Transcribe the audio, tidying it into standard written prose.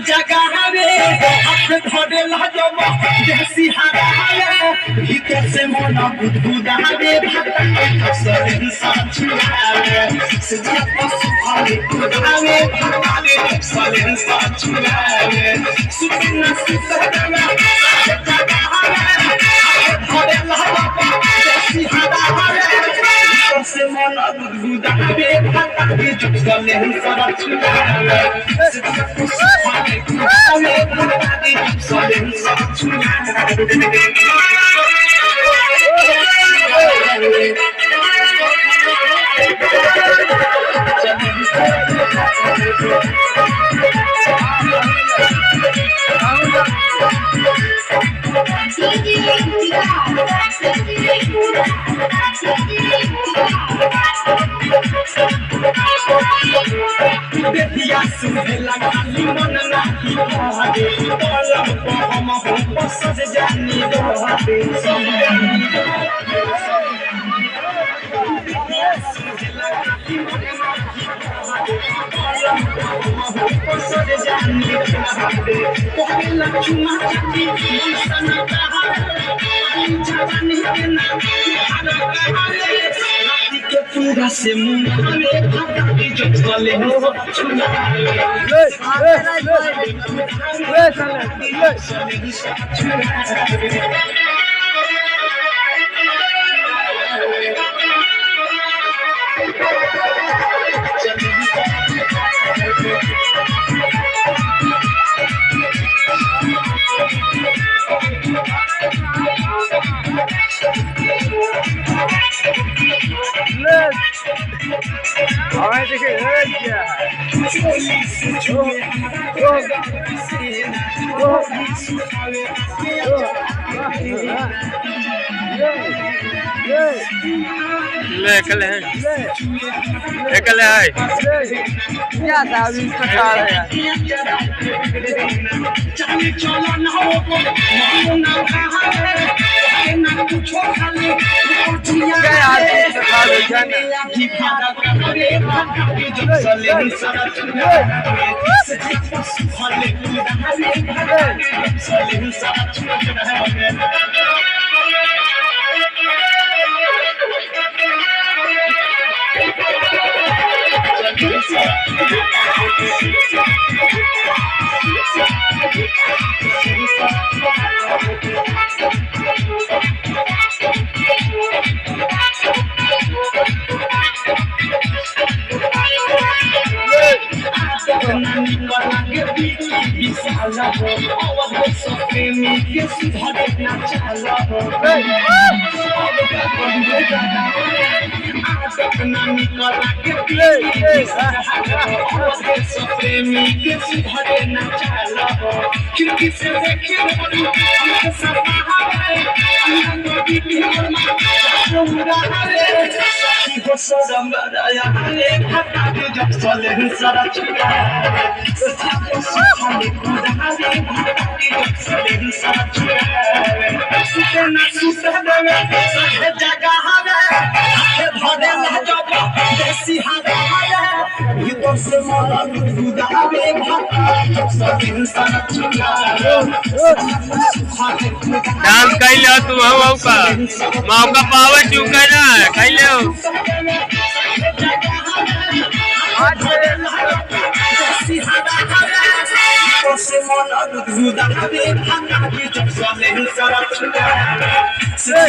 जगावे हाथ धरे लाजब देसी हरावे भीतर से मन बुदबुदावे सरे साचुरावे सजत सुखावे कुदावे सरे साचुरावे सुना सुतरावे जगावे धरे लाजब देसी हरावे से मन बुदबुदावे जब सरे साचुरावे बेटिया सुने लगा मन नाही भागे तलब को हम हो पसज जानी दोहाबे सब जानी बेटिया सुने लगा मन नाही भागे तलब को हम हो पसज जानी दोहाबे कोकिला चुमा चटी सन कहा जवानी के ना हारा के पूरा से मुंह में भागा के जो चले हो चुना एकले है क्या दावी कथा है चले चलो ना हो ना कहा ना पूछो खाली क्या आदमी कथा है जाने की भागा करे भागा के जो चले सारा चुना सच्ची खाली कुदावे भागा के चले सारा चुना खिड़की से देखे जब चले सारा चुका डांस कैले तू मौका मौका पावे चुका ना कैले से मन बुदबुदावे भागा के जब चले सारा चुका से